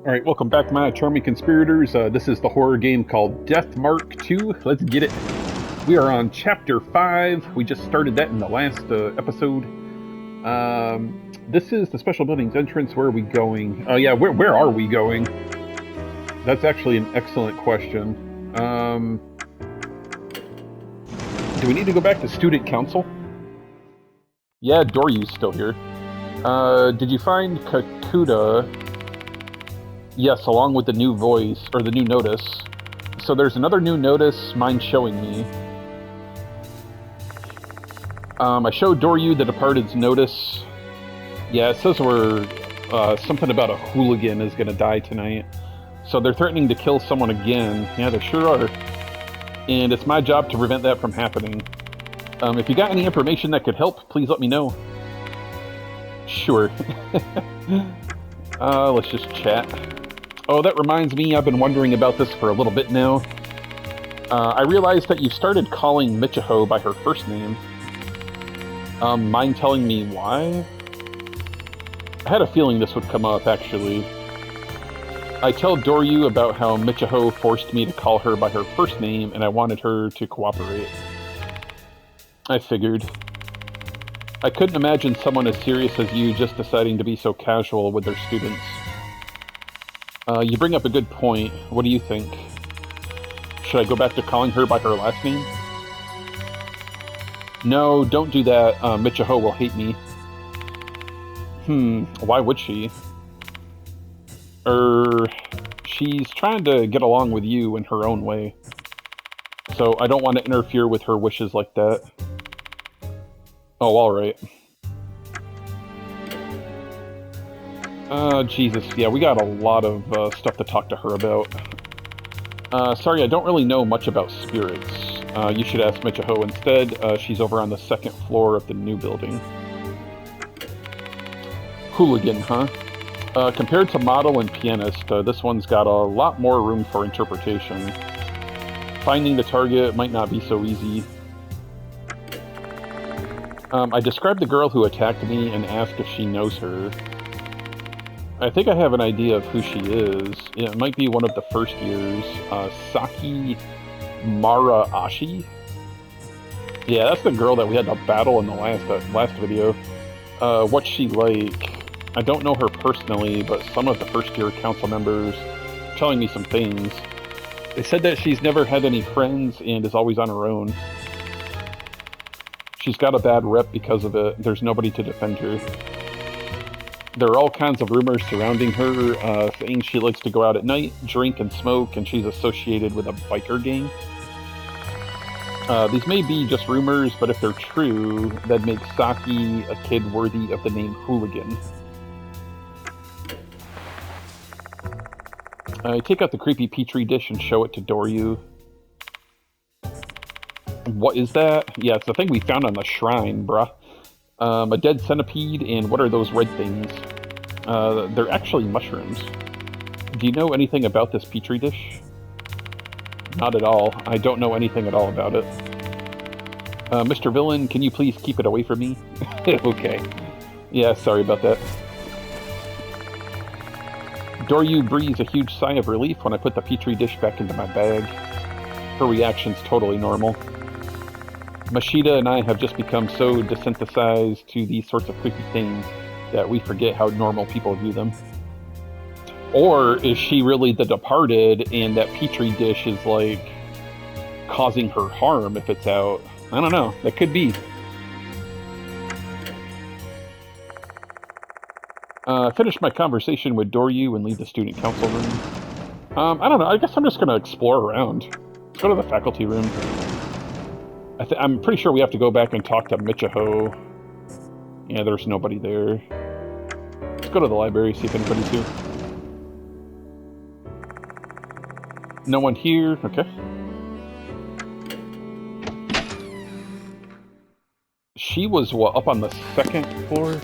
Alright, welcome back, my charming conspirators. This is the horror game called Death Mark 2. Let's get it. We are on Chapter 5. We just started that in the last episode. This is the special building's entrance. Where are we going? Oh, yeah, where are we going? That's actually an excellent question. Do we need to go back to student council? Yeah, Doryu's still here. Did you find Kakuda? Yes, along with the new voice, or the new notice. So there's another new notice, mine's showing me. I showed Doryu the Departed's notice. Yeah, it says we're, something about a hooligan is gonna die tonight. So they're threatening to kill someone again. Yeah, they sure are. And it's my job to prevent that from happening. If you got any information that could help, please let me know. Sure. Let's just chat. Oh, that reminds me, I've been wondering about this for a little bit now. I realized that you started calling Michiho by her first name. Mind telling me why? I had a feeling this would come up, actually. I tell Doryu about how Michiho forced me to call her by her first name, and I wanted her to cooperate. I figured. I couldn't imagine someone as serious as you just deciding to be so casual with their students. You bring up a good point. What do you think? Should I go back to calling her by her last name? No, don't do that. Michiho will hate me. Why would she? She's trying to get along with you in her own way. So I don't want to interfere with her wishes like that. Oh, alright. Jesus, yeah, we got a lot of stuff to talk to her about. Sorry, I don't really know much about spirits. You should ask Michiho instead. She's over on the second floor of the new building. Hooligan, huh? Compared to model and pianist, this one's got a lot more room for interpretation. Finding the target might not be so easy. I described the girl who attacked me and asked if she knows her. I think I have an idea of who she is. It might be one of the first years. Saki Maraashi? Yeah, that's the girl that we had to battle in the last video. What's she like? I don't know her personally, but some of the first year council members are telling me some things. They said that she's never had any friends and is always on her own. She's got a bad rep because of it. There's nobody to defend her. There are all kinds of rumors surrounding her, saying she likes to go out at night, drink and smoke, and she's associated with a biker gang. These may be just rumors, but if they're true, that'd make Saki a kid worthy of the name Hooligan. I take out the creepy petri dish and show it to Doryu. What is that? Yeah, it's the thing we found on the shrine, bruh. A dead centipede, and what are those red things? They're actually mushrooms. Do you know anything about this petri dish? Not at all. I don't know anything at all about it. Mr. Villain, can you please keep it away from me? Okay. Yeah, sorry about that. Doryu breathes a huge sigh of relief when I put the petri dish back into my bag. Her reaction's totally normal. Mashida and I have just become so desensitized to these sorts of creepy things that we forget how normal people view them. Or is she really the Departed and that petri dish is like causing her harm if it's out? I don't know. That could be. Finish my conversation with Doryu and leave the student council room. I don't know. I guess I'm just gonna explore around. Let's go to the faculty room. I'm pretty sure we have to go back and talk to Michiho. Yeah, there's nobody there. Let's go to the library, see if anybody's here. No one here? Okay. She was, what, up on the second floor?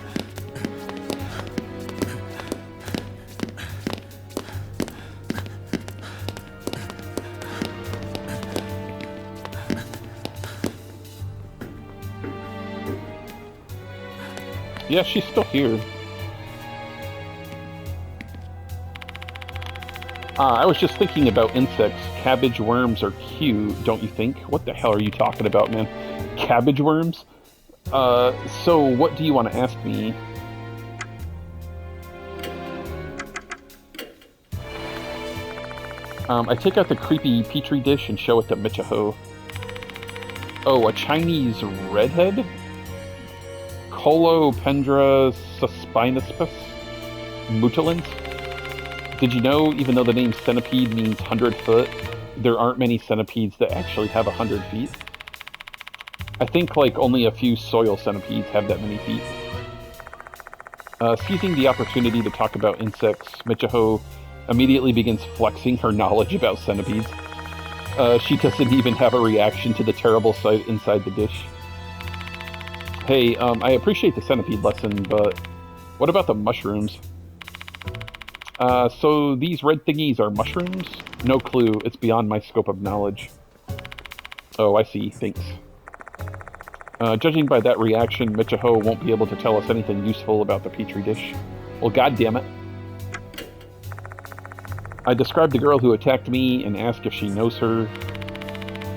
Yeah, she's still here. I was just thinking about insects. Cabbage worms are cute, don't you think? What the hell are you talking about, man? Cabbage worms? So what do you want to ask me? I take out the creepy petri dish and show it to Michiho. Oh, a Chinese redhead? Colopendra suspinospus? Mutilans? Did you know, even though the name centipede means 100 foot, there aren't many centipedes that actually have 100 feet? I think, like, only a few soil centipedes have that many feet. Seizing the opportunity to talk about insects, Michiho immediately begins flexing her knowledge about centipedes. She doesn't even have a reaction to the terrible sight inside the dish. Hey, I appreciate the centipede lesson, but what about the mushrooms? So these red thingies are mushrooms? No clue, it's beyond my scope of knowledge. Oh, I see, thanks. Judging by that reaction, Michiho won't be able to tell us anything useful about the petri dish. Well, goddammit. I described the girl who attacked me and asked if she knows her.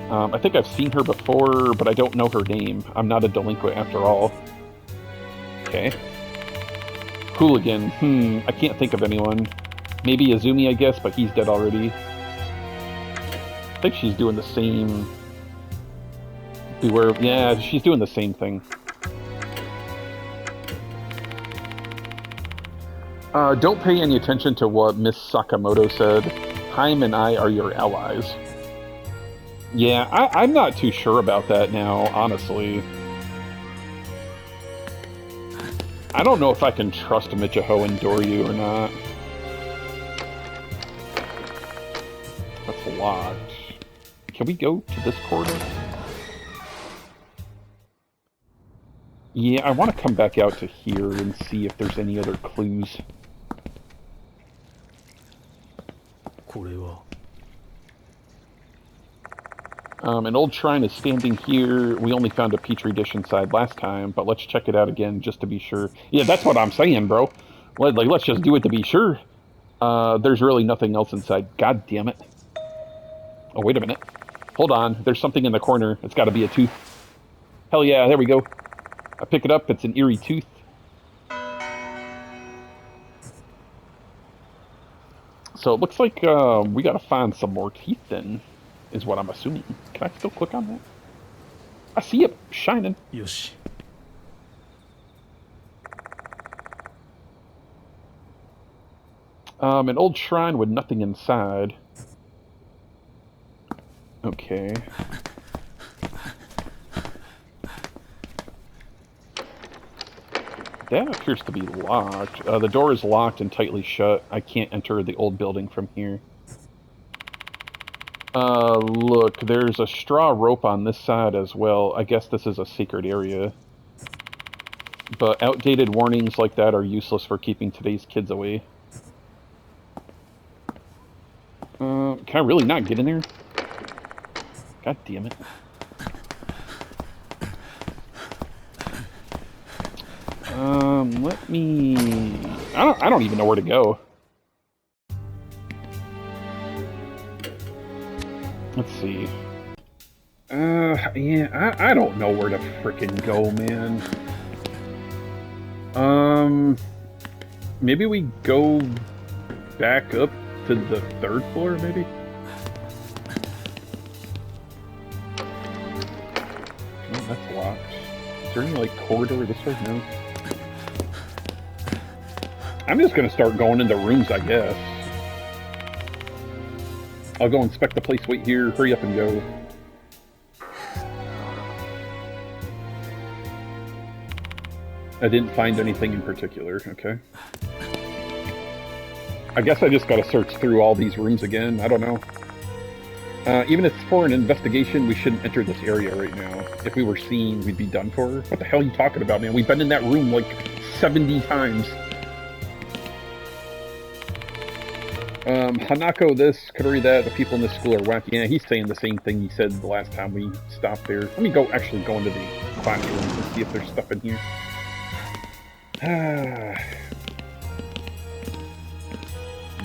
I think I've seen her before, but I don't know her name. I'm not a delinquent after all. Okay. Hooligan. I can't think of anyone. Maybe Izumi, I guess, but he's dead already. I think she's doing the same... Beware... Yeah, she's doing the same thing. Don't pay any attention to what Miss Sakamoto said. Haim and I are your allies. Yeah, I'm not too sure about that now, honestly. I don't know if I can trust Michiho and Doryu or not. That's locked. Can we go to this corridor? Yeah, I want to come back out to here and see if there's any other clues. An old shrine is standing here. We only found a petri dish inside last time, but let's check it out again just to be sure. Yeah, that's what I'm saying, bro. Like, let's just do it to be sure. There's really nothing else inside. God damn it. Oh, wait a minute. Hold on. There's something in the corner. It's got to be a tooth. Hell yeah, there we go. I pick it up. It's an eerie tooth. So it looks like we got to find some more teeth then, is what I'm assuming. Can I still click on that? I see it shining. Yoshi. An old shrine with nothing inside. Okay. That appears to be locked. The door is locked and tightly shut. I can't enter the old building from here. Look, there's a straw rope on this side as well. I guess this is a secret area. But outdated warnings like that are useless for keeping today's kids away. Can I really not get in there? God damn it. Let me... I don't even know where to go. Let's see. Yeah, I don't know where to frickin' go, man. Maybe we go back up to the 3rd floor, maybe? Oh, that's locked. Is there any, like, corridor this way? No. I'm just gonna start going into rooms, I guess. I'll go inspect the place, wait here, hurry up and go. I didn't find anything in particular, okay. I guess I just gotta search through all these rooms again, I don't know. Even if it's for an investigation, we shouldn't enter this area right now. If we were seen, we'd be done for. What the hell are you talking about, man? We've been in that room like 70 times. Hanako this, Kudori that, the people in this school are wacky. Yeah, he's saying the same thing he said the last time we stopped there. Let me actually go into the classroom and see if there's stuff in here.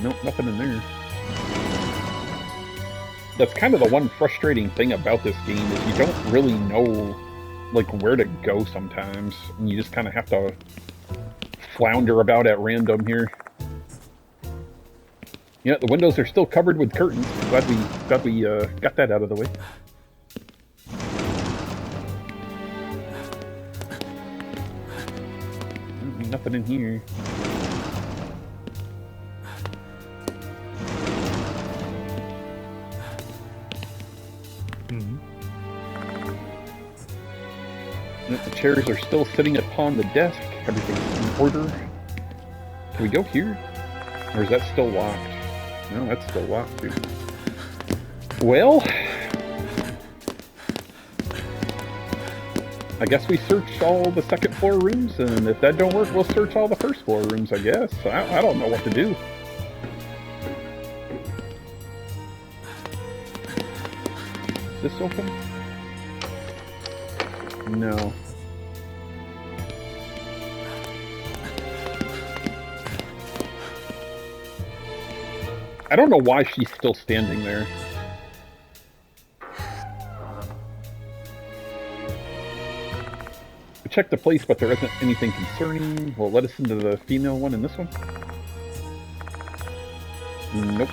Nope, nothing in there. That's kind of the one frustrating thing about this game, is you don't really know, like, where to go sometimes. And you just kind of have to flounder about at random here. Yeah, the windows are still covered with curtains. Glad we got that out of the way. Nothing in here. The chairs are still sitting upon the desk. Everything's in order. Can we go here? Or is that still locked? No, that's still locked, dude. Well, I guess we search all the second floor rooms, and if that don't work, we'll search all the first floor rooms, I guess. I don't know what to do. Is this open? No. I don't know why she's still standing there. We checked the place, but there isn't anything concerning. Will it let us into the female one in this one? Nope.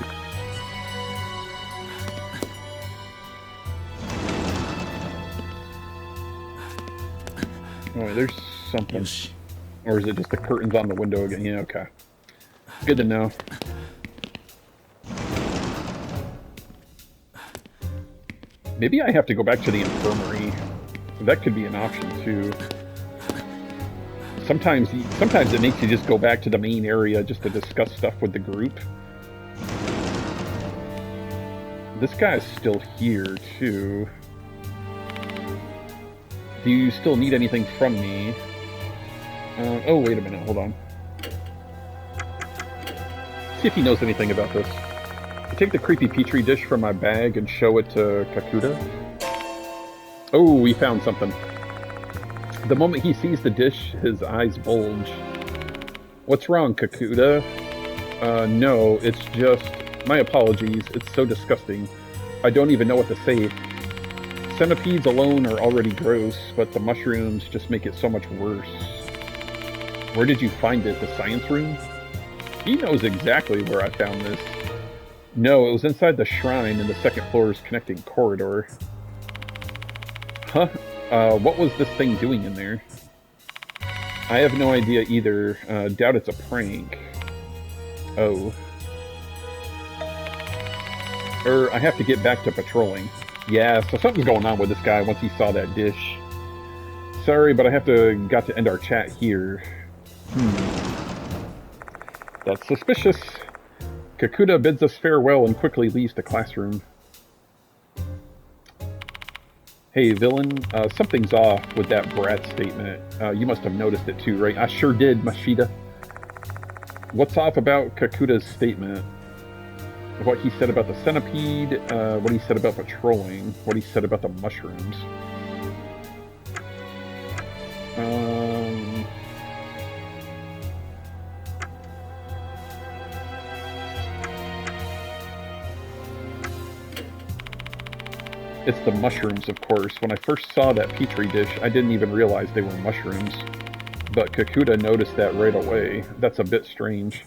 Oh, there's something. Or is it just the curtains on the window again? Yeah, okay. Good to know. Maybe I have to go back to the infirmary. That could be an option too. Sometimes it makes you just go back to the main area just to discuss stuff with the group. This guy's still here too. Do you still need anything from me? Oh, wait a minute, hold on. See if he knows anything about this. I take the creepy petri dish from my bag and show it to Kakuta. Oh, we found something. The moment he sees the dish, his eyes bulge. What's wrong, Kakuta? No, it's just... My apologies, it's so disgusting. I don't even know what to say. Centipedes alone are already gross, but the mushrooms just make it so much worse. Where did you find it? The science room? He knows exactly where I found this. No, it was inside the shrine in the second floor's connecting corridor. Huh? What was this thing doing in there? I have no idea either. Doubt it's a prank. Oh. I have to get back to patrolling. Yeah, so something's going on with this guy once he saw that dish. Sorry, but I got to end our chat here. That's suspicious. Kakuta bids us farewell and quickly leaves the classroom. Hey, villain, something's off with that brat statement. You must have noticed it too, right? I sure did, Mashida. What's off about Kakuta's statement? What he said about the centipede, what he said about patrolling, what he said about the mushrooms. It's the mushrooms, of course. When I first saw that petri dish, I didn't even realize they were mushrooms. But Kakuta noticed that right away. That's a bit strange.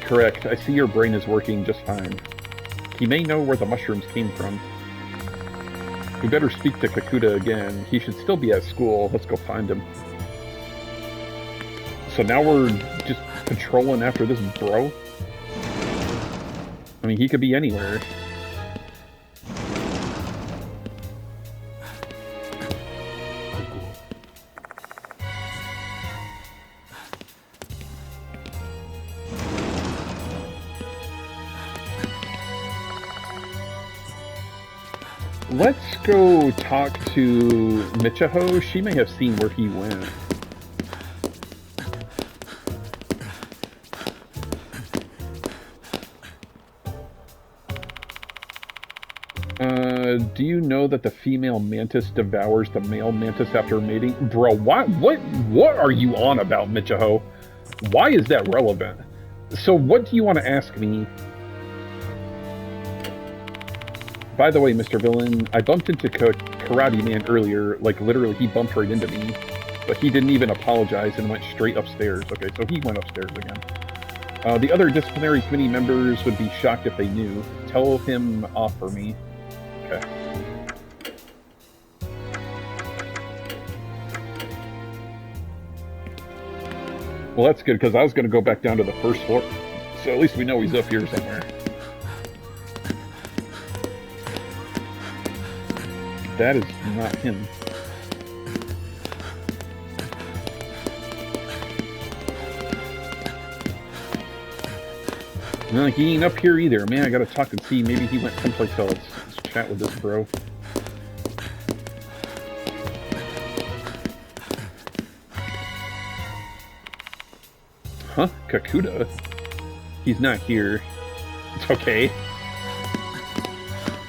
Correct. I see your brain is working just fine. He may know where the mushrooms came from. We better speak to Kakuta again. He should still be at school. Let's go find him. So now we're just patrolling after this bro? I mean, he could be anywhere. Let's go talk to Michiho. She may have seen where he went. Do you know that the female mantis devours the male mantis after mating? Bro, what are you on about, Michiho? Why is that relevant? So what do you want to ask me? By the way, Mr. Villain, I bumped into Karate Man earlier, like literally he bumped right into me, but he didn't even apologize and went straight upstairs. Okay, so he went upstairs again. The other disciplinary committee members would be shocked if they knew. Tell him off for me. Okay. Well, that's good, because I was going to go back down to the first floor, so at least we know he's up here somewhere. That is not him. No, he ain't up here either. Man, I gotta talk and see. Maybe he went someplace else. Let's chat with this bro. Huh? Kakuta? He's not here. It's okay.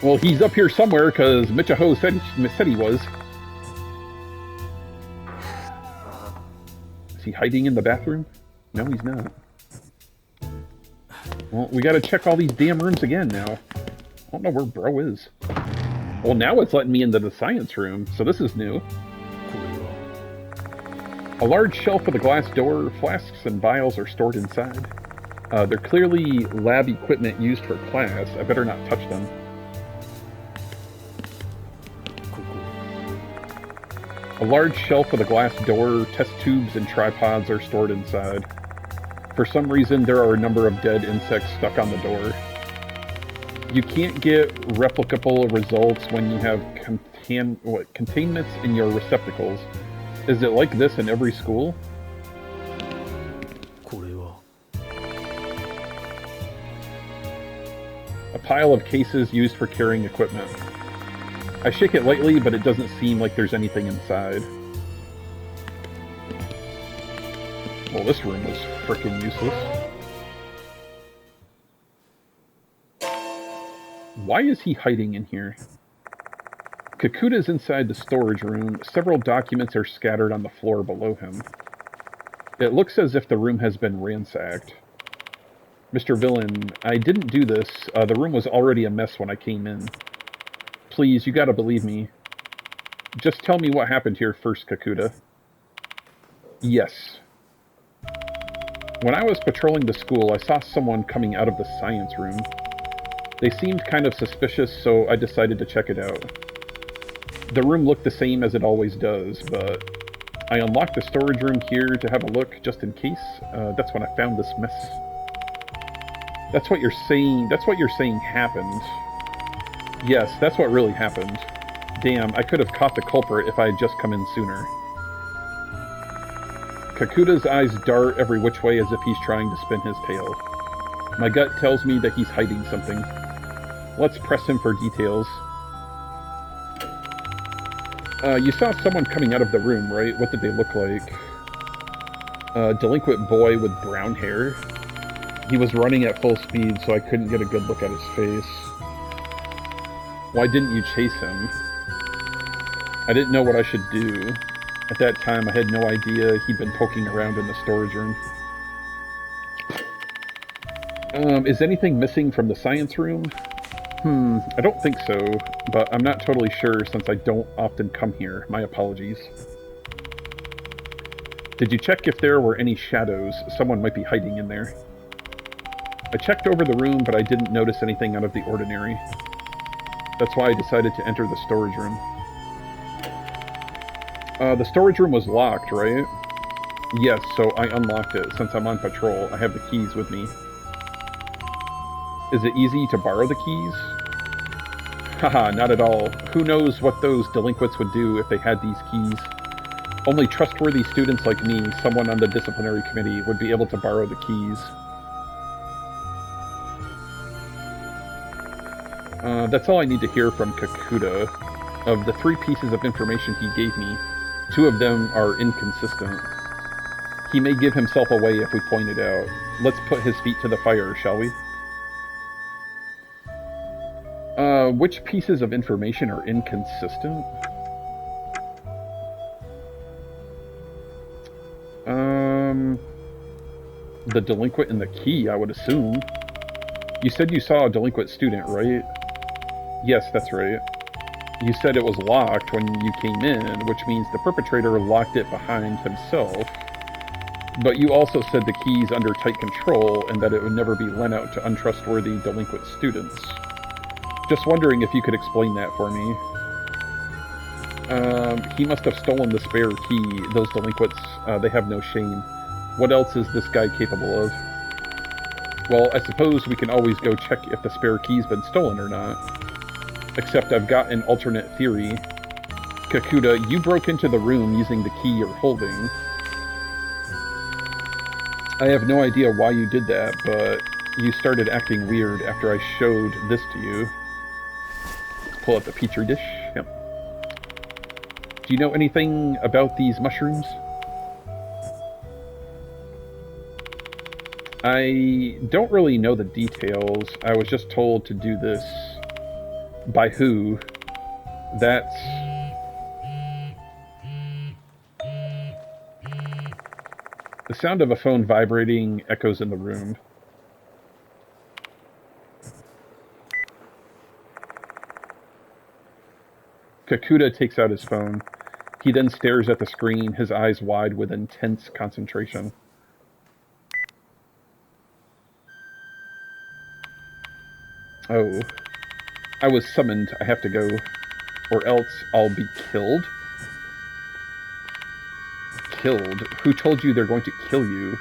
Well, he's up here somewhere, because Michiho said he was. Is he hiding in the bathroom? No, he's not. Well, we gotta check all these damn rooms again now. I don't know where bro is. Well, now it's letting me into the science room, so this is new. A large shelf with a glass door, flasks and vials are stored inside. They're clearly lab equipment used for class. I better not touch them. A large shelf with a glass door, test tubes and tripods are stored inside. For some reason, there are a number of dead insects stuck on the door. You can't get replicable results when you have containments in your receptacles. Is it like this in every school? A pile of cases used for carrying equipment. I shake it lightly, but it doesn't seem like there's anything inside. Well, this room was frickin' useless. Why is he hiding in here? Kakuta's inside the storage room. Several documents are scattered on the floor below him. It looks as if the room has been ransacked. Mr. Villain, I didn't do this. The room was already a mess when I came in. Please, you gotta believe me. Just tell me what happened here first, Kakuta. Yes. When I was patrolling the school, I saw someone coming out of the science room. They seemed kind of suspicious, so I decided to check it out. The room looked the same as it always does, but I unlocked the storage room here to have a look just in case. That's when I found this mess. That's what you're saying happened. Yes, that's what really happened. Damn, I could have caught the culprit if I had just come in sooner. Kakuta's eyes dart every which way as if he's trying to spin his tail. My gut tells me that he's hiding something. Let's press him for details. You saw someone coming out of the room, right? What did they look like? A delinquent boy with brown hair. He was running at full speed, so I couldn't get a good look at his face. Why didn't you chase him? I didn't know what I should do. At that time, I had no idea he'd been poking around in the storage room. Is anything missing from the science room? I don't think so, but I'm not totally sure since I don't often come here. My apologies. Did you check if there were any shadows? Someone might be hiding in there. I checked over the room, but I didn't notice anything out of the ordinary. That's why I decided to enter the storage room. The storage room was locked, right? Yes, so I unlocked it. Since I'm on patrol, I have the keys with me. Is it easy to borrow the keys? Haha, not at all. Who knows what those delinquents would do if they had these keys? Only trustworthy students like me, someone on the disciplinary committee, would be able to borrow the keys. That's all I need to hear from Kakuta. Of the 3 pieces of information he gave me, 2 of them are inconsistent. He may give himself away if we point it out. Let's put his feet to the fire, shall we? Which pieces of information are inconsistent? The delinquent and the key, I would assume. You said you saw a delinquent student, right? Yes, that's right. You said it was locked when you came in, which means the perpetrator locked it behind himself. But you also said the key's under tight control and that it would never be lent out to untrustworthy delinquent students. Just wondering if you could explain that for me. He must have stolen the spare key. Those delinquents, they have no shame. What else is this guy capable of? Well, I suppose we can always go check if the spare key's been stolen or not. Except I've got an alternate theory. Kakuta, you broke into the room using the key you're holding. I have no idea why you did that, but you started acting weird after I showed this to you. Let's pull out the petri dish. Yep. Do you know anything about these mushrooms? I don't really know the details. I was just told to do this. By who? That's... The sound of a phone vibrating echoes in the room. Kakuta takes out his phone. He then stares at the screen, his eyes wide with intense concentration. Oh. I was summoned. I have to go. Or else I'll be killed? Killed? Who told you they're going to kill you?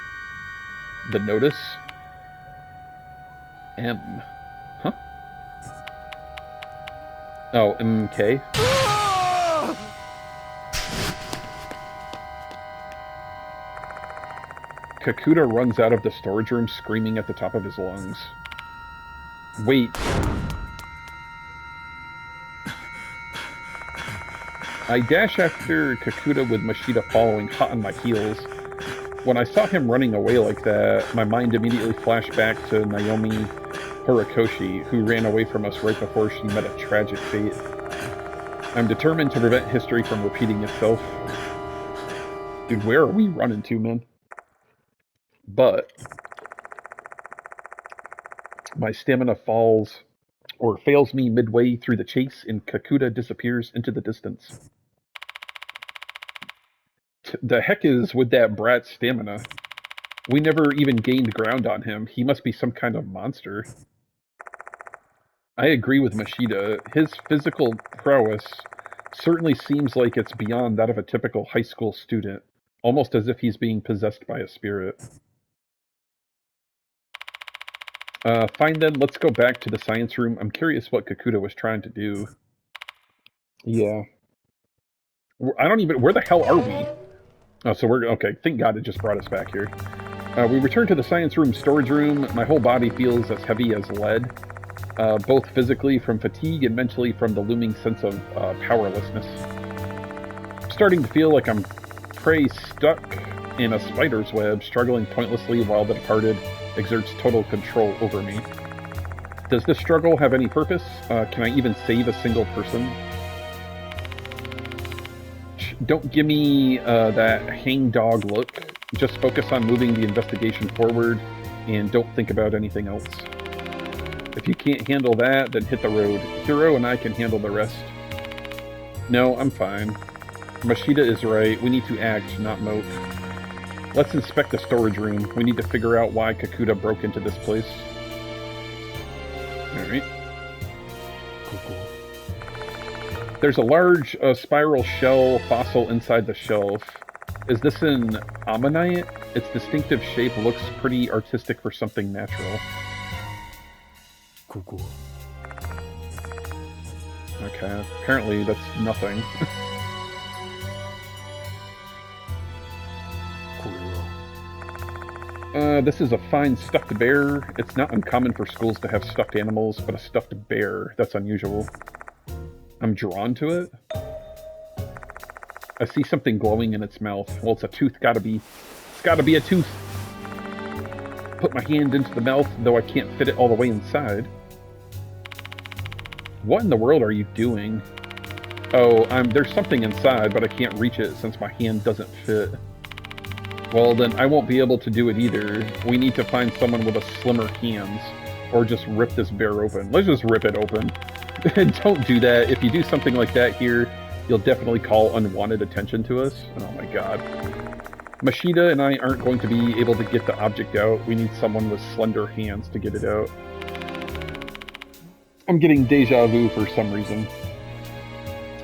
The notice? M. Huh? Oh, MK? Kakuta runs out of the storage room screaming at the top of his lungs. Wait. I dash after Kakuta with Mashita following hot on my heels. When I saw him running away like that, my mind immediately flashed back to Naomi Horikoshi, who ran away from us right before she met a tragic fate. I'm determined to prevent history from repeating itself. Dude, where are we running to, man? But my stamina falls or fails me midway through the chase, and Kakuta disappears into the distance. The heck is with that brat's stamina? We never even gained ground on him. He must be some kind of monster. I agree with Mashita. His physical prowess certainly seems like it's beyond that of a typical high school student, almost as if he's being possessed by a spirit. Fine then, let's go back to the science room. I'm curious what Kakuta was trying to do. Yeah. I don't even... Where the hell are we? Oh, so we're... Okay, thank God it just brought us back here. We return to the science room storage room. My whole body feels as heavy as lead, both physically from fatigue and mentally from the looming sense of powerlessness. I'm starting to feel like I'm prey stuck in a spider's web, struggling pointlessly while the departed exerts total control over me. Does this struggle have any purpose? Can I even save a single person? Don't give me that hangdog look. Just focus on moving the investigation forward and don't think about anything else. If you can't handle that, then hit the road. Hiro and I can handle the rest. No, I'm fine. Mashita is right. We need to act, not mope. Let's inspect the storage room. We need to figure out why Kakuta broke into this place. Alright. There's a large spiral shell fossil inside the shelf. Is this an ammonite? Its distinctive shape looks pretty artistic for something natural. Okay, apparently that's nothing. This is a fine stuffed bear. It's not uncommon for schools to have stuffed animals, but a stuffed bear, that's unusual. I'm drawn to it. I see something glowing in its mouth. Well, it's a tooth, it's gotta be a tooth. Put my hand into the mouth, though I can't fit it all the way inside. What in the world are you doing? Oh, there's something inside, but I can't reach it since my hand doesn't fit. Well, then I won't be able to do it either. We need to find someone with a slimmer hands, or just rip this bear open. Let's just rip it open. Don't do that. If you do something like that here, you'll definitely call unwanted attention to us. Oh my god. Mashida and I aren't going to be able to get the object out. We need someone with slender hands to get it out. I'm getting deja vu for some reason.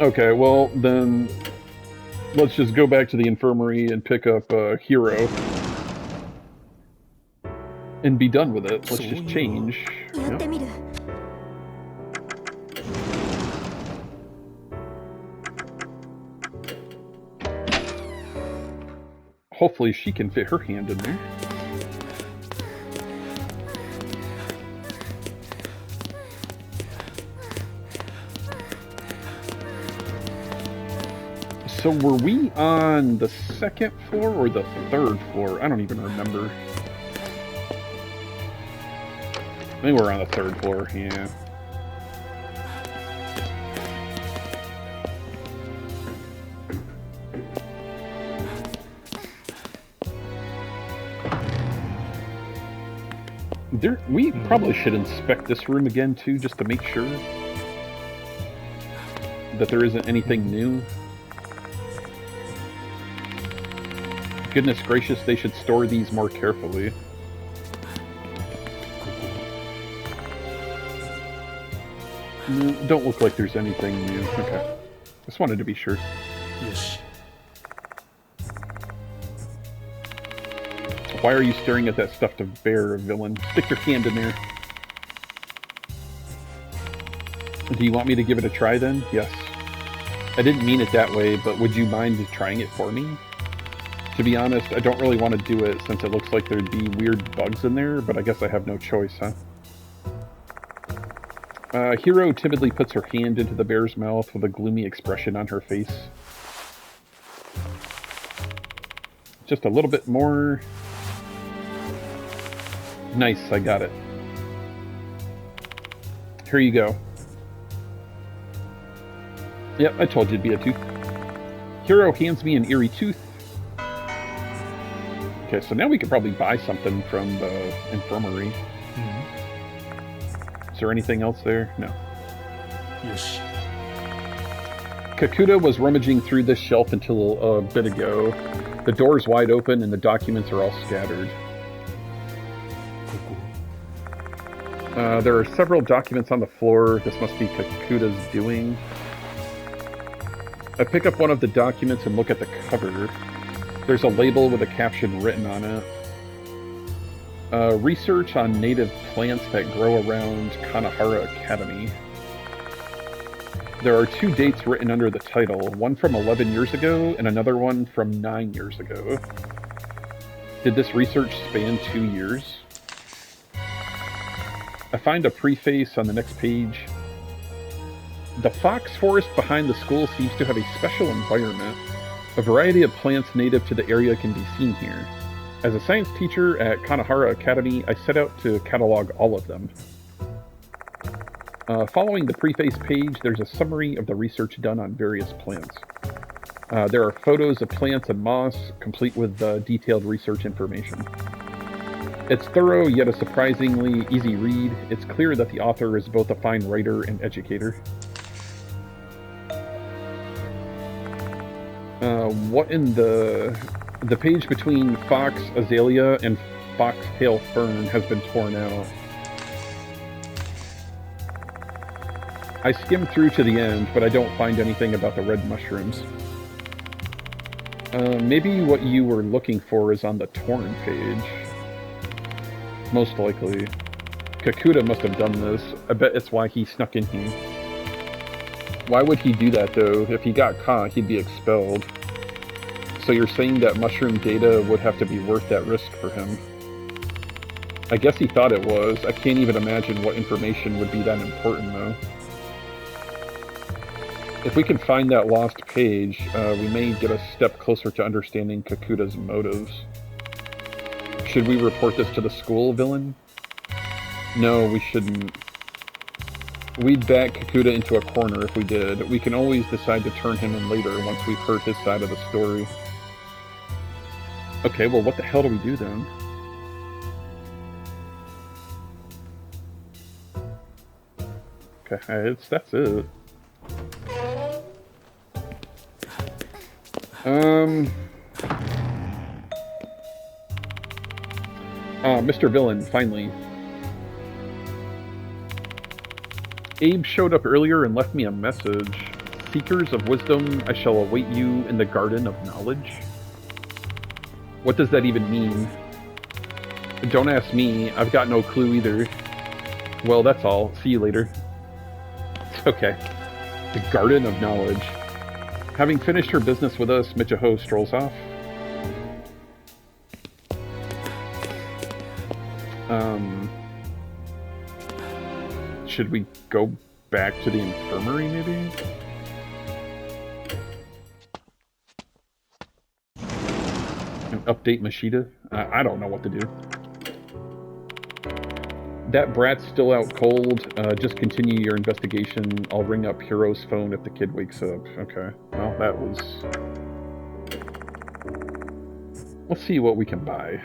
Okay, well, then let's just go back to the infirmary and pick up Hero. And be done with it. Let's just change. Yep. Hopefully she can fit her hand in there. So were we on the second floor or the third floor? I don't even remember. I think we're on the third floor, yeah. We probably should inspect this room again, too, just to make sure that there isn't anything new. Goodness gracious, they should store these more carefully. Don't look like there's anything new. Okay. Just wanted to be sure. Yes. Why are you staring at that stuffed bear, villain? Stick your hand in there. Do you want me to give it a try then? Yes. I didn't mean it that way, but would you mind trying it for me? To be honest, I don't really want to do it since it looks like there'd be weird bugs in there, but I guess I have no choice, huh? Hiro timidly puts her hand into the bear's mouth with a gloomy expression on her face. Just a little bit more. Nice, I got it. Here you go. Yep, I told you it'd be a tooth. Hiro hands me an eerie tooth. Okay, so now we could probably buy something from the infirmary. Is there anything else there? No. Yes. Kakuta was rummaging through this shelf until a bit ago. The door's wide open and the documents are all scattered. There are several documents on the floor. This must be Kakuta's doing. I pick up one of the documents and look at the cover. There's a label with a caption written on it. Research on native plants that grow around Konoehara Academy. There are 2 dates written under the title, one from 11 years ago and another one from 9 years ago. Did this research span 2 years? I find a preface on the next page. The fox forest behind the school seems to have a special environment. A variety of plants native to the area can be seen here. As a science teacher at Konoehara Academy, I set out to catalog all of them. Following the preface page, there's a summary of the research done on various plants. There are photos of plants and moss, complete with detailed research information. It's thorough, yet a surprisingly easy read. It's clear that the author is both a fine writer and educator. What in the page between Fox Azalea and Foxtail Fern has been torn out. I skimmed through to the end, but I don't find anything about the red mushrooms. Maybe what you were looking for is on the torn page. Most likely. Kakuta must have done this. I bet it's why he snuck in here. Why would he do that, though? If he got caught, he'd be expelled. So you're saying that mushroom data would have to be worth that risk for him? I guess he thought it was. I can't even imagine what information would be that important, though. If we can find that lost page, we may get a step closer to understanding Kakuta's motives. Should we report this to the school, villain? No, we shouldn't. We'd back Kakuta into a corner if we did. We can always decide to turn him in later once we've heard his side of the story. Okay, well, what the hell do we do then? Okay, that's it. Mr. Villain, finally. Abe showed up earlier and left me a message. Seekers of wisdom, I shall await you in the garden of knowledge. What does that even mean? Don't ask me, I've got no clue either. Well, that's all. See you later. Okay. The garden of knowledge. Having finished her business with us, Michiho strolls off. Should we go back to the infirmary, maybe? And update Mashita? I don't know what to do. That brat's still out cold. Just continue your investigation. I'll ring up Hiro's phone if the kid wakes up. Okay. Well, that was... Let's see what we can buy.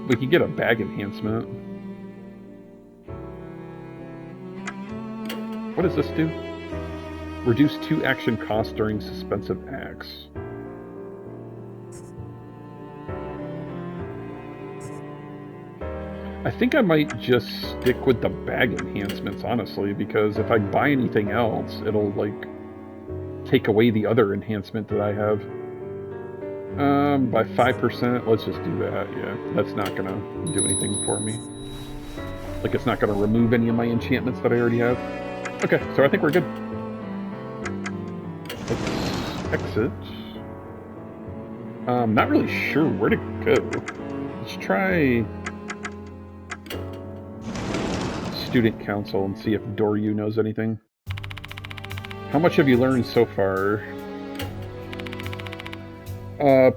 We could get a bag enhancement. What does this do? Reduce 2 action costs during suspensive acts. I think I might just stick with the bag enhancements, honestly, because if I buy anything else, it'll, like, take away the other enhancement that I have. By 5%, let's just do that, yeah. That's not gonna do anything for me. Like, it's not gonna remove any of my enchantments that I already have. Okay, so I think we're good. Let's exit. Not really sure where to go. Let's try Student Council and see if Doryu knows anything. How much have you learned so far?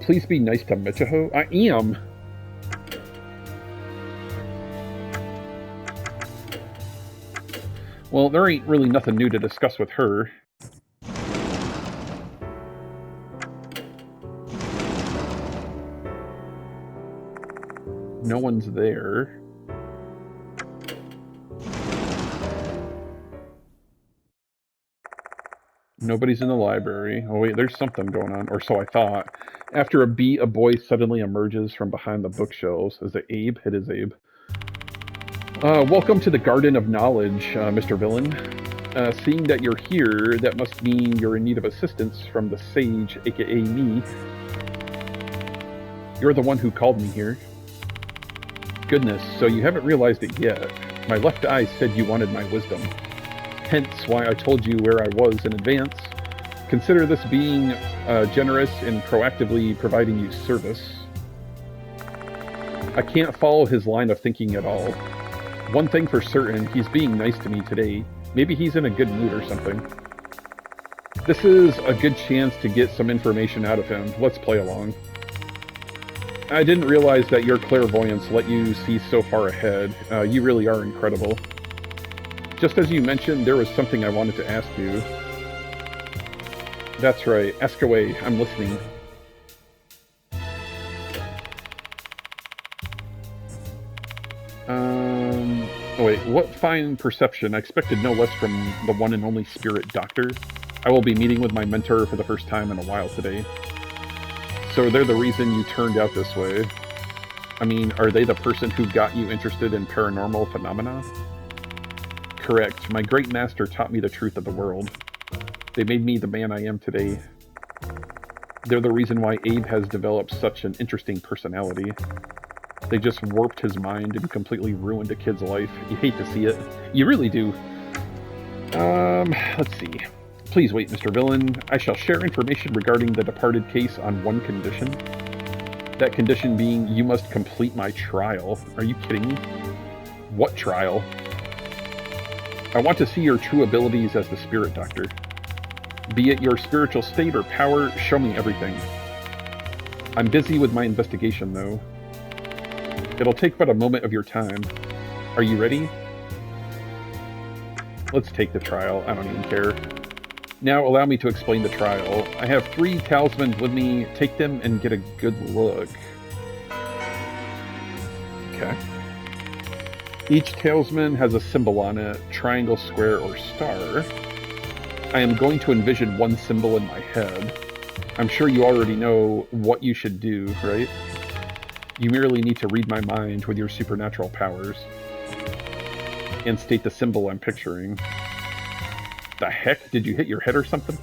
Please be nice to Michiho. I am! Well, there ain't really nothing new to discuss with her. No one's there. Nobody's in the library. Oh wait, there's something going on, or so I thought. After a beat, a boy suddenly emerges from behind the bookshelves. Is it Abe? It is Abe. Welcome to the Garden of Knowledge, Mr. Villain. Seeing that you're here, that must mean you're in need of assistance from the sage, aka me. You're the one who called me here. Goodness, so you haven't realized it yet. My left eye said you wanted my wisdom. Hence why I told you where I was in advance. Consider this being generous in proactively providing you service. I can't follow his line of thinking at all. One thing for certain, he's being nice to me today. Maybe he's in a good mood or something. This is a good chance to get some information out of him. Let's play along. I didn't realize that your clairvoyance let you see so far ahead. You really are incredible. Just as you mentioned, there was something I wanted to ask you. That's right. Ask away. I'm listening. Oh wait, what fine perception. I expected no less from the one and only Spirit Doctor. I will be meeting with my mentor for the first time in a while today. So they're the reason you turned out this way. I mean, are they the person who got you interested in paranormal phenomena? Correct. My great master taught me the truth of the world. They made me the man I am today. They're the reason why Abe has developed such an interesting personality. They just warped his mind and completely ruined a kid's life. You hate to see it. You really do. Let's see. Please wait, Mr. Villain. I shall share information regarding the departed case on one condition. That condition being, you must complete my trial. Are you kidding me? What trial? I want to see your true abilities as the Spirit Doctor. Be it your spiritual state or power, show me everything. I'm busy with my investigation, though. It'll take but a moment of your time. Are you ready? Let's take the trial. I don't even care. Now allow me to explain the trial. I have 3 talismans with me. Take them and get a good look. Okay. Each talisman has a symbol on it, triangle, square, or star. I am going to envision one symbol in my head. I'm sure you already know what you should do, right? You merely need to read my mind with your supernatural powers and state the symbol I'm picturing. The heck? Did you hit your head or something?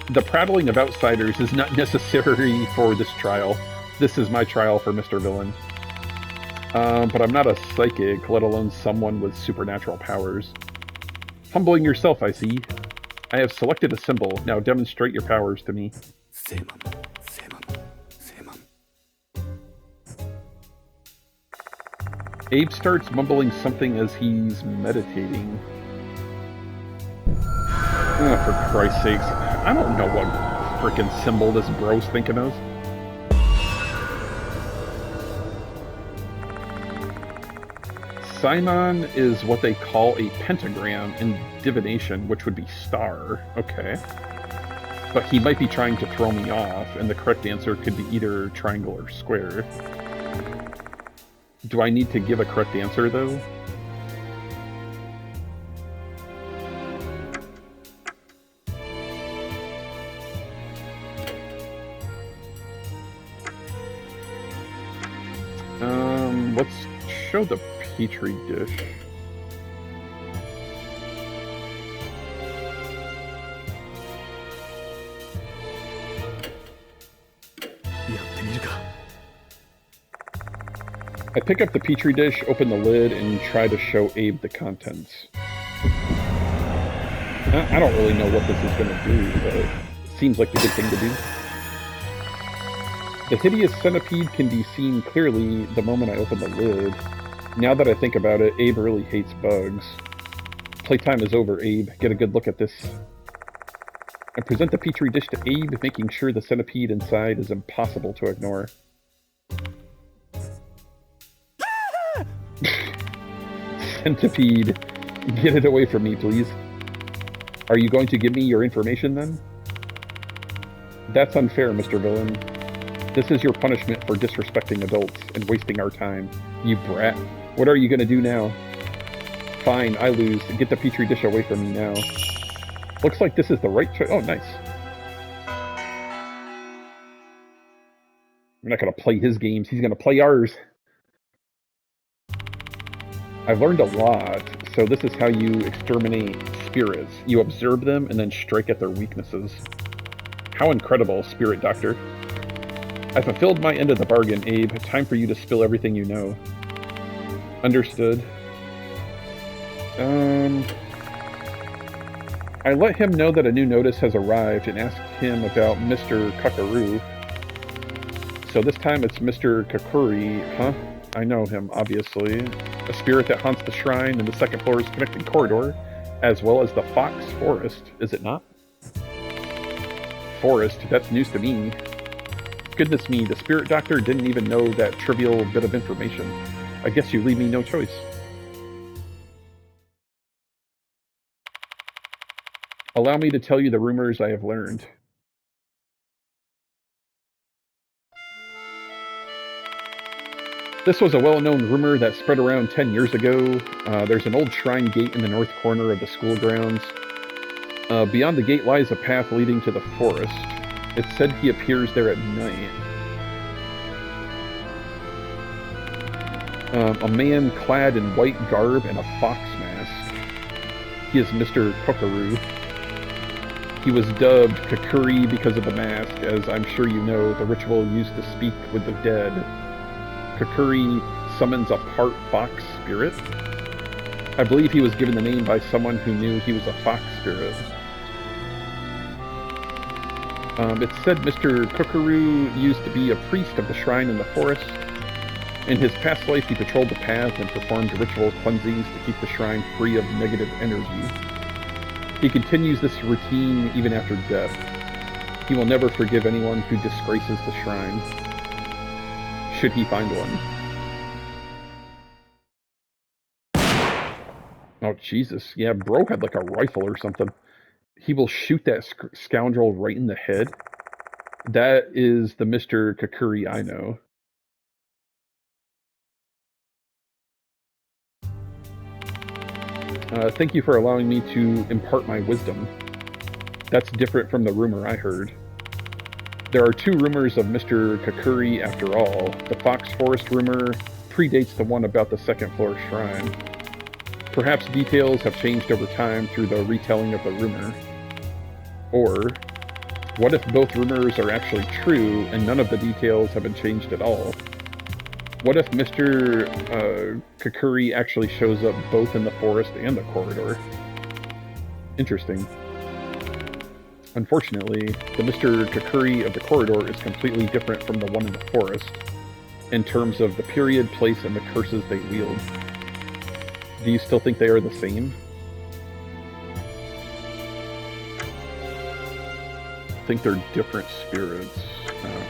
The prattling of outsiders is not necessary for this trial. This is my trial for Mr. Villain. But I'm not a psychic, let alone someone with supernatural powers. Humbling yourself, I see. I have selected a symbol. Now demonstrate your powers to me. Abe starts mumbling something as he's meditating. Oh, for Christ's sakes. I don't know what frickin' symbol this bro's thinking of. Simon is what they call a pentagram in divination, which would be star. Okay. But he might be trying to throw me off, and the correct answer could be either triangle or square. Do I need to give a correct answer, though? Let's show the Petri dish. I pick up the Petri dish, open the lid, and try to show Abe the contents. I don't really know what this is going to do, but it seems like a good thing to do. The hideous centipede can be seen clearly the moment I open the lid. Now that I think about it, Abe really hates bugs. Playtime is over, Abe. Get a good look at this. I present the Petri dish to Abe, making sure the centipede inside is impossible to ignore. Centipede, get it away from me, please. Are you going to give me your information, then? That's unfair, Mr. Villain. This is your punishment for disrespecting adults and wasting our time. You brat. What are you going to do now? Fine, I lose. Get the Petri dish away from me now. Looks like this is the right choice. Oh, nice. We're not going to play his games. He's going to play ours. I've learned a lot, so this is how you exterminate spirits. You observe them and then strike at their weaknesses. How incredible, Spirit Doctor. I fulfilled my end of the bargain, Abe. Time for you to spill everything you know. Understood. I let him know that a new notice has arrived and asked him about Mr. Kakaru. So this time it's Mr. Kakuri, huh? I know him, obviously. A spirit that haunts the shrine and the second floor's connecting corridor, as well as the Fox Forest, is it not? Forest, that's news to me. Goodness me, the Spirit Doctor didn't even know that trivial bit of information. I guess you leave me no choice. Allow me to tell you the rumors I have learned. This was a well-known rumor that spread around 10 years ago. There's an old shrine gate in the north corner of the school grounds. Beyond the gate lies a path leading to the forest. It's said he appears there at night. A man clad in white garb and a fox mask. He is Mr. Kokaru. He was dubbed Kakuri because of the mask, as I'm sure you know, the ritual used to speak with the dead. Kakuri summons a part fox spirit. I believe he was given the name by someone who knew he was a fox spirit. It's said Mr. Kokaru used to be a priest of the shrine in the forest. In his past life, he patrolled the path and performed ritual cleansings to keep the shrine free of negative energy. He continues this routine even after death. He will never forgive anyone who disgraces the shrine, should he find one. Oh, Jesus. Yeah, bro had like a rifle or something. He will shoot that scoundrel right in the head. That is the Mr. Kakuri I know. Thank you for allowing me to impart my wisdom. That's different from the rumor I heard. There are 2 rumors of Mr. Kakuri after all. The Fox Forest rumor predates the one about the second floor shrine. Perhaps details have changed over time through the retelling of the rumor. Or, what if both rumors are actually true and none of the details have been changed at all? What if Mr. Kakuri actually shows up both in the forest and the corridor? Interesting. Unfortunately, the Mr. Kakuri of the corridor is completely different from the one in the forest, in terms of the period, place, and the curses they wield. Do you still think they are the same? I think they're different spirits.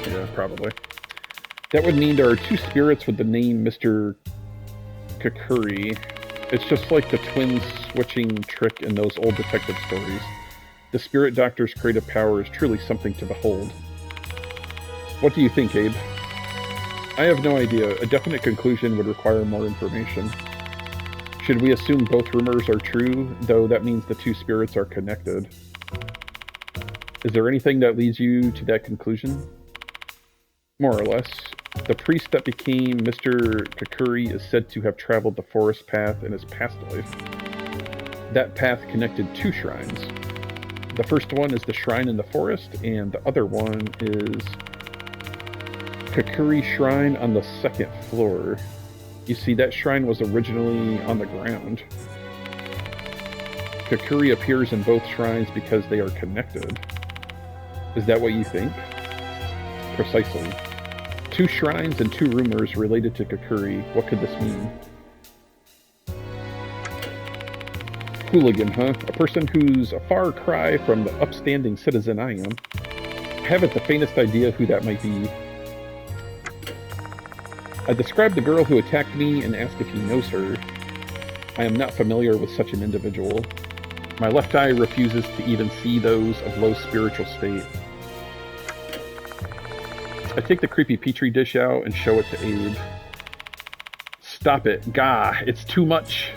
Yeah, probably. That would mean there are 2 spirits with the name Mr. Kakuri. It's just like the twins switching trick in those old detective stories. The spirit doctor's creative power is truly something to behold. What do you think, Abe? I have no idea. A definite conclusion would require more information. Should we assume both rumors are true, though that means the 2 spirits are connected? Is there anything that leads you to that conclusion? More or less. The priest that became Mr. Kakuri is said to have traveled the forest path in his past life. That path connected 2 shrines. The first one is the shrine in the forest, and the other one is Kakuri Shrine on the 2nd floor. You see, that shrine was originally on the ground. Kakuri appears in both shrines because they are connected. Is that what you think? Precisely. 2 shrines and 2 rumors related to Kakuri. What could this mean? Hooligan, huh? A person who's a far cry from the upstanding citizen I am. I haven't the faintest idea who that might be. I described the girl who attacked me and asked if he knows her. I am not familiar with such an individual. My left eye refuses to even see those of low spiritual state. I take the creepy petri dish out and show it to Abe. Stop it. Gah, it's too much.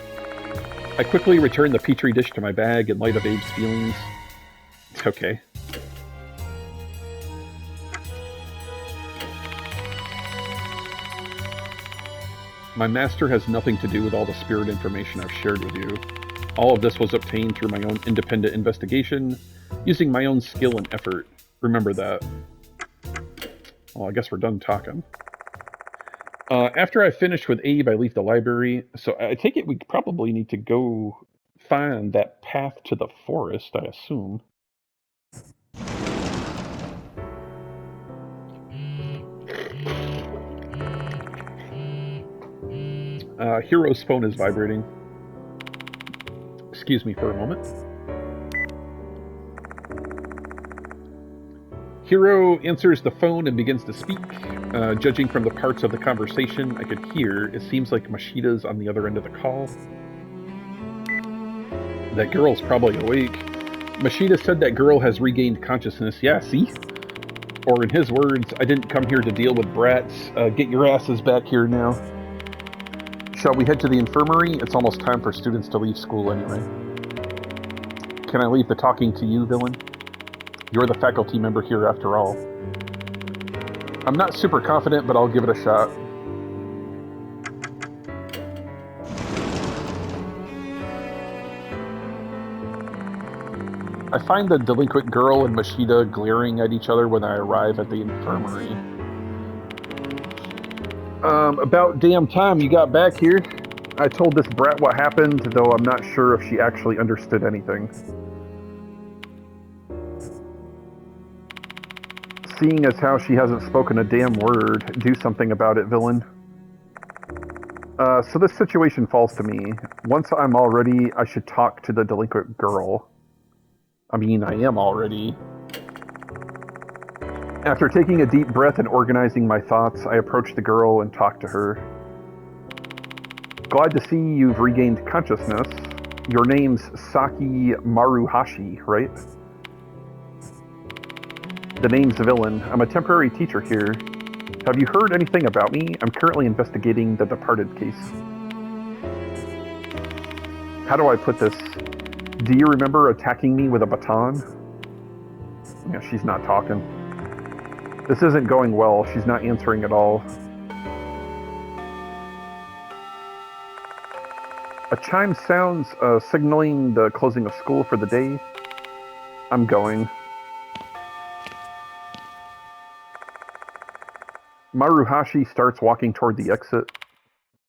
I quickly return the petri dish to my bag in light of Abe's feelings. It's okay. My master has nothing to do with all the spirit information I've shared with you. All of this was obtained through my own independent investigation, using my own skill and effort. Remember that. Well, I guess we're done talking. After I finish with Abe, I leave the library. So I take it we probably need to go find that path to the forest, I assume. Hero's phone is vibrating. Excuse me for a moment. Hiro answers the phone and begins to speak. Judging from the parts of the conversation I could hear, it seems like Mashida's on the other end of the call. That girl's probably awake. Mashida said that girl has regained consciousness. Yeah, see? Or in his words, I didn't come here to deal with brats. Get your asses back here now. Shall we head to the infirmary? It's almost time for students to leave school anyway. Can I leave the talking to you, villain? You're the faculty member here after all. I'm not super confident, but I'll give it a shot. I find the delinquent girl and Mashida glaring at each other when I arrive at the infirmary. About damn time you got back here. I told this brat what happened, though I'm not sure if she actually understood anything. Seeing as how she hasn't spoken a damn word, do something about it, villain. So this situation falls to me. Once I'm all ready, I should talk to the delinquent girl. I mean, I am already. After taking a deep breath and organizing my thoughts, I approach the girl and talk to her. Glad to see you've regained consciousness. Your name's Saki Maruhashi, right? The name's Villain. I'm a temporary teacher here. Have you heard anything about me? I'm currently investigating the departed case. How do I put this? Do you remember attacking me with a baton? Yeah, she's not talking. This isn't going well. She's not answering at all. A chime sounds, signaling the closing of school for the day. I'm going. Maruhashi starts walking toward the exit.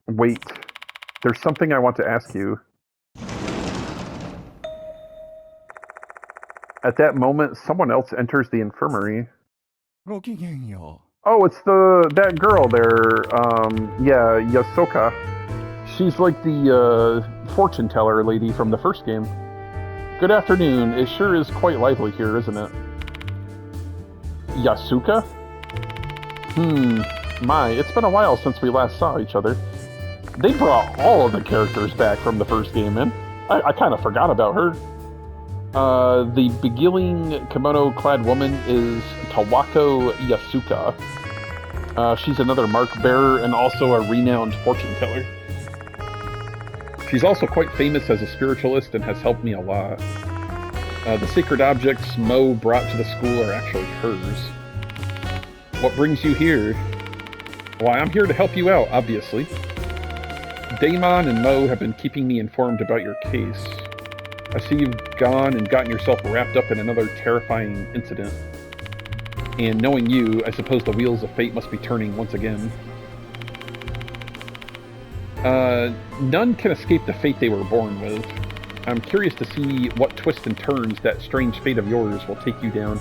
Wait, there's something I want to ask you. At that moment, someone else enters the infirmary. ごきげんよ Oh, it's that girl there. Yeah, Yasoka. She's like the fortune teller lady from the first game. Good afternoon. It sure is quite lively here, isn't it? Yasuka? My, it's been a while since we last saw each other. They brought all of the characters back from the first game, man. I kind of forgot about her. The beguiling kimono-clad woman is Tawako Yasuka. She's another mark bearer and also a renowned fortune teller. She's also quite famous as a spiritualist and has helped me a lot. The sacred objects Mo brought to the school are actually hers. What brings you here? Why, I'm here to help you out, obviously. Daemon and Mo have been keeping me informed about your case. I see you've gone and gotten yourself wrapped up in another terrifying incident. And knowing you, I suppose the wheels of fate must be turning once again. None can escape the fate they were born with. I'm curious to see what twists and turns that strange fate of yours will take you down.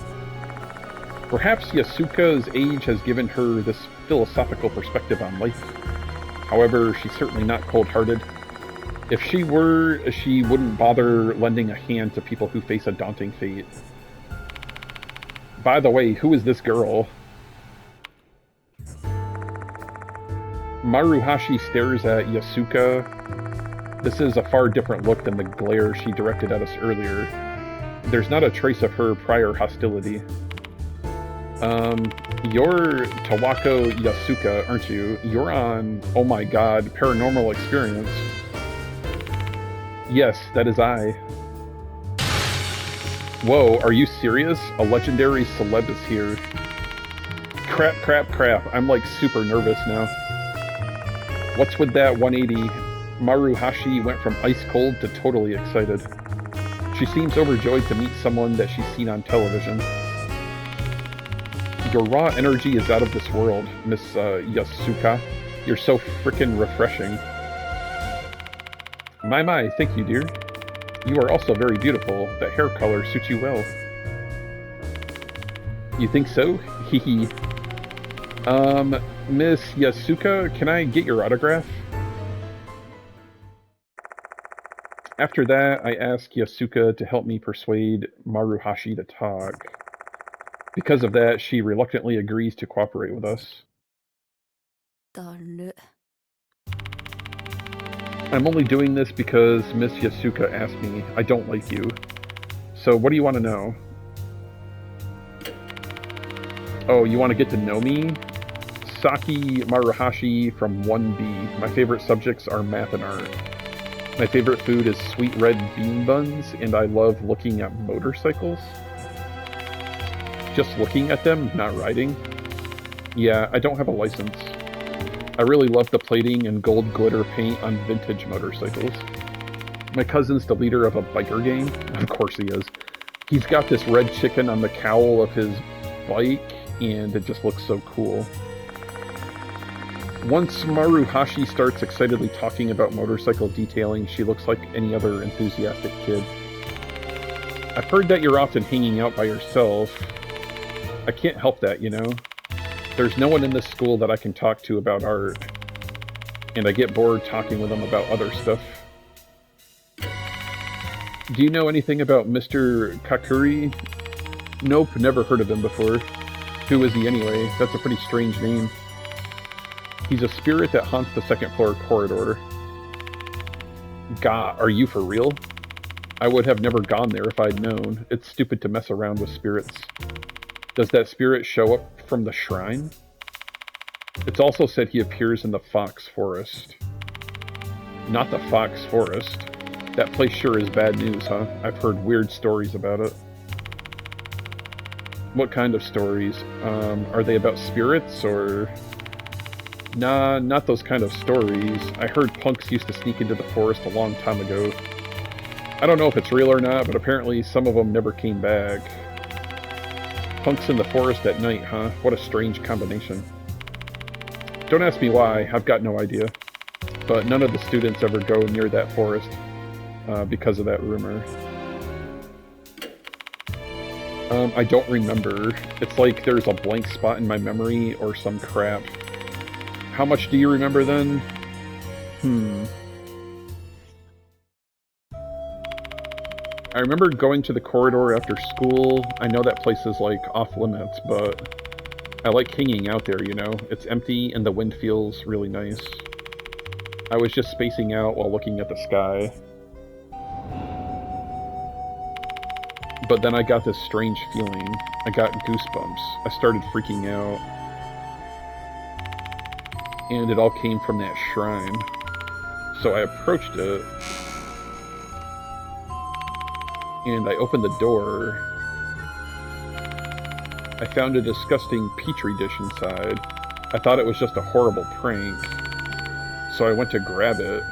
Perhaps Yasuka's age has given her this philosophical perspective on life. However, she's certainly not cold-hearted. If she were, she wouldn't bother lending a hand to people who face a daunting fate. By the way, who is this girl? Maruhashi stares at Yasuka. This is a far different look than the glare she directed at us earlier. There's not a trace of her prior hostility. You're Tawako Yasuka, aren't you? You're on, oh my god, Paranormal Experience. Yes, that is I. Whoa, are you serious? A legendary celeb is here. Crap, crap, crap. I'm like super nervous now. What's with that 180? Maruhashi went from ice cold to totally excited. She seems overjoyed to meet someone that she's seen on television. Your raw energy is out of this world, Miss Yasuka. You're so frickin' refreshing. My, thank you, dear. You are also very beautiful. That hair color suits you well. You think so? Hehe. Miss Yasuka, can I get your autograph? After that, I ask Yasuka to help me persuade Maruhashi to talk. Because of that, she reluctantly agrees to cooperate with us. I'm only doing this because Miss Yasuka asked me. I don't like you. So what do you want to know? Oh, you want to get to know me? Saki Maruhashi from 1B. My favorite subjects are math and art. My favorite food is sweet red bean buns, and I love looking at motorcycles. Just looking at them, not riding. Yeah, I don't have a license. I really love the plating and gold glitter paint on vintage motorcycles. My cousin's the leader of a biker gang. Of course he is. He's got this red chicken on the cowl of his bike, and it just looks so cool. Once Maruhashi starts excitedly talking about motorcycle detailing, she looks like any other enthusiastic kid. I've heard that you're often hanging out by yourself. I can't help that, you know? There's no one in this school that I can talk to about art, and I get bored talking with them about other stuff. Do you know anything about Mr. Kakuri? Nope, never heard of him before. Who is he anyway? That's a pretty strange name. He's a spirit that haunts the second floor corridor. Gah, are you for real? I would have never gone there if I'd known. It's stupid to mess around with spirits. Does that spirit show up from the shrine? It's also said he appears in the Fox Forest. Not the Fox Forest. That place sure is bad news, huh? I've heard weird stories about it. What kind of stories? Are they about spirits, or... Nah, not those kind of stories. I heard punks used to sneak into the forest a long time ago. I don't know if it's real or not, but apparently some of them never came back. Punks in the forest at night, huh? What a strange combination. Don't ask me why, I've got no idea. But none of the students ever go near that forest because of that rumor. I don't remember. It's like there's a blank spot in my memory or some crap. How much do you remember then? I remember going to the corridor after school. I know that place is like off limits, but I like hanging out there, you know? It's empty and the wind feels really nice. I was just spacing out while looking at the sky. But then I got this strange feeling. I got goosebumps. I started freaking out. And it all came from that shrine. So I approached it. And I opened the door. I found a disgusting petri dish inside. I thought it was just a horrible prank. So I went to grab it.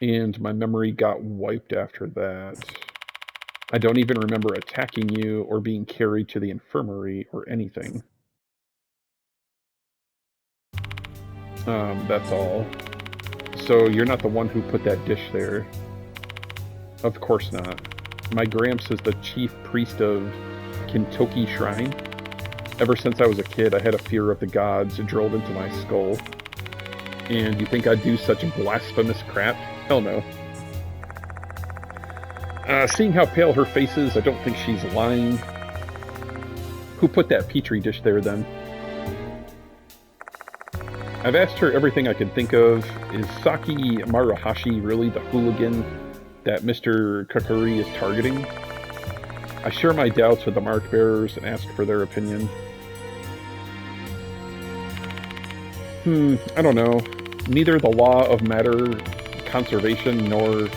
And my memory got wiped after that. I don't even remember attacking you or being carried to the infirmary or anything. That's all. So you're not the one who put that dish there? Of course not. My Gramps is the chief priest of Kintoki Shrine. Ever since I was a kid, I had a fear of the gods drilled into my skull. And you think I'd do such blasphemous crap? Hell no. Seeing how pale her face is, I don't think she's lying. Who put that petri dish there, then? I've asked her everything I can think of. Is Saki Maruhashi really the hooligan that Mr. Kakuri is targeting? I share my doubts with the mark bearers and ask for their opinion. I don't know. Neither the law of matter conservation nor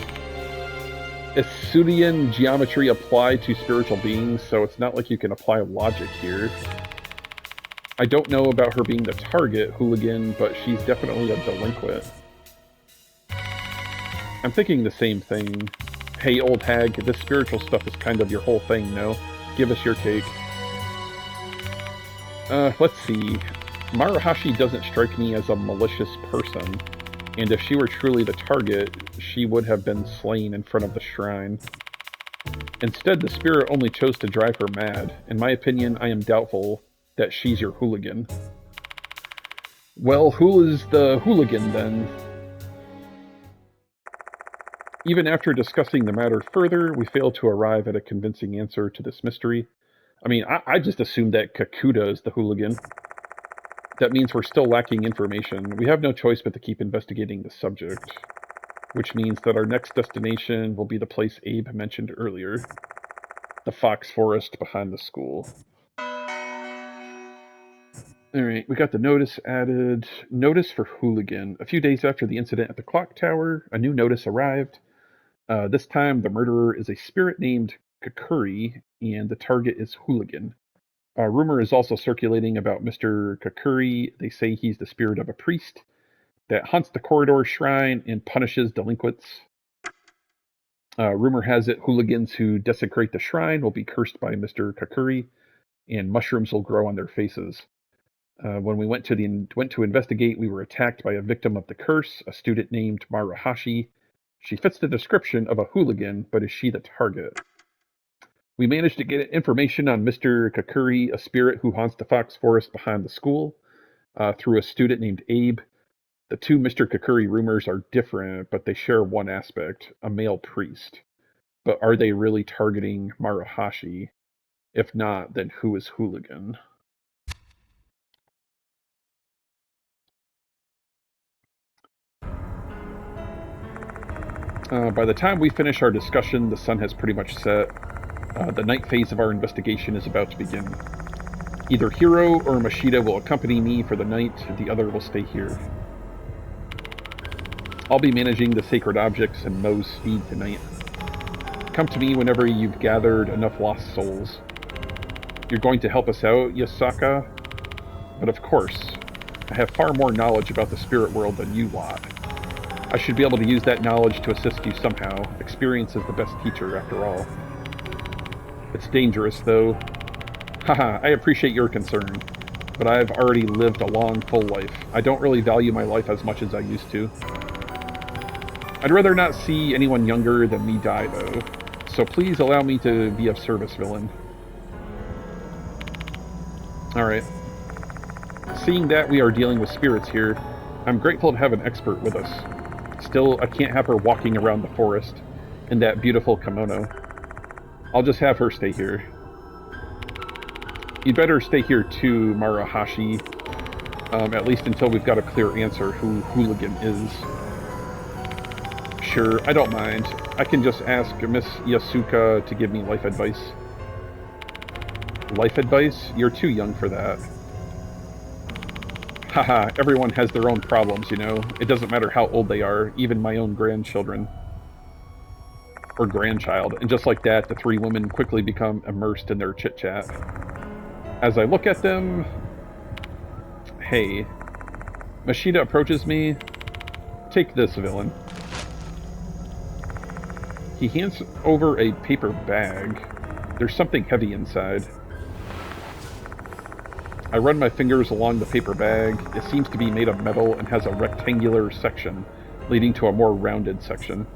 Isudian geometry apply to spiritual beings, so it's not like you can apply logic here. I don't know about her being the target hooligan, but she's definitely a delinquent. I'm thinking the same thing. Hey, old hag, this spiritual stuff is kind of your whole thing, no? Give us your take. Let's see. Maruhashi doesn't strike me as a malicious person, and if she were truly the target, she would have been slain in front of the shrine. Instead, the spirit only chose to drive her mad. In my opinion, I am doubtful that she's your hooligan. Well, who is the hooligan, then? Even after discussing the matter further, we failed to arrive at a convincing answer to this mystery. I mean, I just assumed that Kakuta is the hooligan. That means we're still lacking information. We have no choice but to keep investigating the subject. Which means that our next destination will be the place Abe mentioned earlier. The fox forest behind the school. Alright, we got the notice added. Notice for hooligan. A few days after the incident at the clock tower, a new notice arrived. This time, the murderer is a spirit named Kakuri, and the target is hooligan. A rumor is also circulating about Mr. Kakuri. They say he's the spirit of a priest that haunts the corridor shrine and punishes delinquents. Rumor has it hooligans who desecrate the shrine will be cursed by Mr. Kakuri, and mushrooms will grow on their faces. When we went to investigate, we were attacked by a victim of the curse, a student named Maruhashi. She fits the description of a hooligan, but is she the target? We managed to get information on Mr. Kakuri, a spirit who haunts the fox forest behind the school, through a student named Abe. The two Mr. Kakuri rumors are different, but they share one aspect, a male priest. But are they really targeting Maruhashi? If not, then who is hooligan? By the time we finish our discussion, the sun has pretty much set. The night phase of our investigation is about to begin. Either Hiro or Mashida will accompany me for the night, the other will stay here. I'll be managing the sacred objects and Mo's speed tonight. Come to me whenever you've gathered enough lost souls. You're going to help us out, Yasaka? But of course, I have far more knowledge about the spirit world than you lot. I should be able to use that knowledge to assist you somehow. Experience is the best teacher, after all. It's dangerous, though. Haha, I appreciate your concern, but I've already lived a long, full life. I don't really value my life as much as I used to. I'd rather not see anyone younger than me die, though. So please allow me to be of service, villain. Alright. Seeing that we are dealing with spirits here, I'm grateful to have an expert with us. Still, I can't have her walking around the forest in that beautiful kimono. I'll just have her stay here. You'd better stay here too, Marahashi. At least until we've got a clear answer who Hooligan is. Sure, I don't mind. I can just ask Miss Yasuka to give me life advice. Life advice? You're too young for that. Haha, everyone has their own problems, you know. It doesn't matter how old they are, even my own grandchildren. Or grandchild. And just like that, the three women quickly become immersed in their chit-chat. As I look at them... Hey. Mashida approaches me. Take this, villain. He hands over a paper bag. There's something heavy inside. I run my fingers along the paper bag. It seems to be made of metal and has a rectangular section, leading to a more rounded section.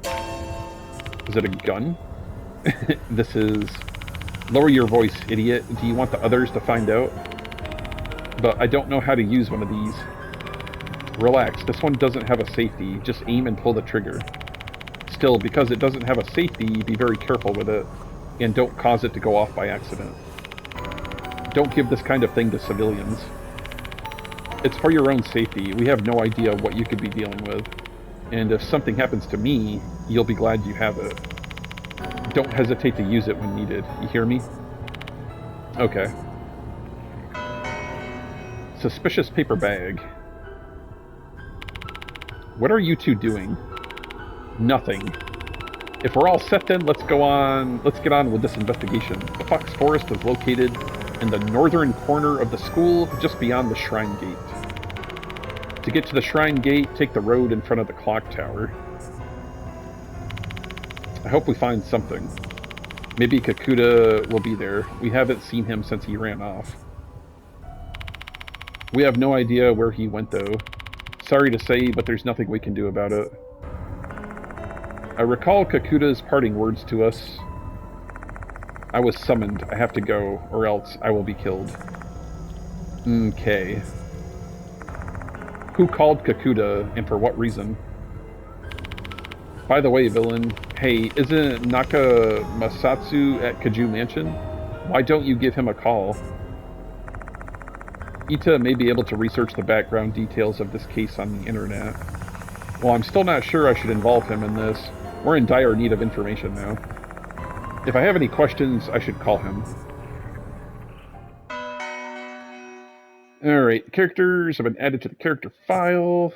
Is it a gun? This is... Lower your voice, idiot. Do you want the others to find out? But I don't know how to use one of these. Relax, this one doesn't have a safety. Just aim and pull the trigger. Still, because it doesn't have a safety, be very careful with it. And don't cause it to go off by accident. Don't give this kind of thing to civilians. It's for your own safety. We have no idea what you could be dealing with. And if something happens to me, you'll be glad you have it. Don't hesitate to use it when needed. You hear me? Okay. Suspicious paper bag. What are you two doing? Nothing. If we're all set then, let's get on with this investigation. The Fox Forest is located in the northern corner of the school, just beyond the Shrine Gate. To get to the Shrine Gate, take the road in front of the clock tower. I hope we find something. Maybe Kakuta will be there. We haven't seen him since he ran off. We have no idea where he went, though. Sorry to say, but there's nothing we can do about it. I recall Kakuta's parting words to us. I was summoned. I have to go, or else I will be killed. Okay. Who called Kakuta, and for what reason? By the way, villain, hey, isn't Naka Masatsu at Kujo Mansion? Why don't you give him a call? Ita may be able to research the background details of this case on the internet. Well, I'm still not sure I should involve him in this. We're in dire need of information now. If I have any questions, I should call him. Alright, characters have been added to the character file.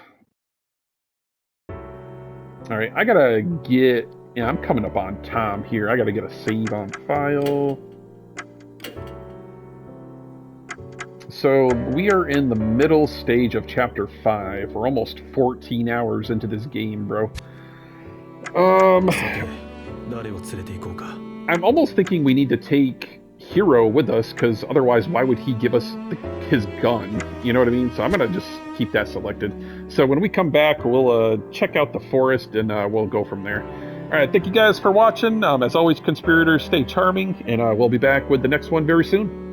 Alright, I gotta get... Yeah, I'm coming up on Tom here. I gotta get a save on file. So, we are in the middle stage of Chapter 5. We're almost 14 hours into this game, bro. I'm almost thinking we need to take Hiro with us, because otherwise why would he give us his gun? You know what I mean? So I'm going to just keep that selected. So when we come back, we'll check out the forest, and we'll go from there. Alright, thank you guys for watching. As always, conspirators, stay charming, and we'll be back with the next one very soon.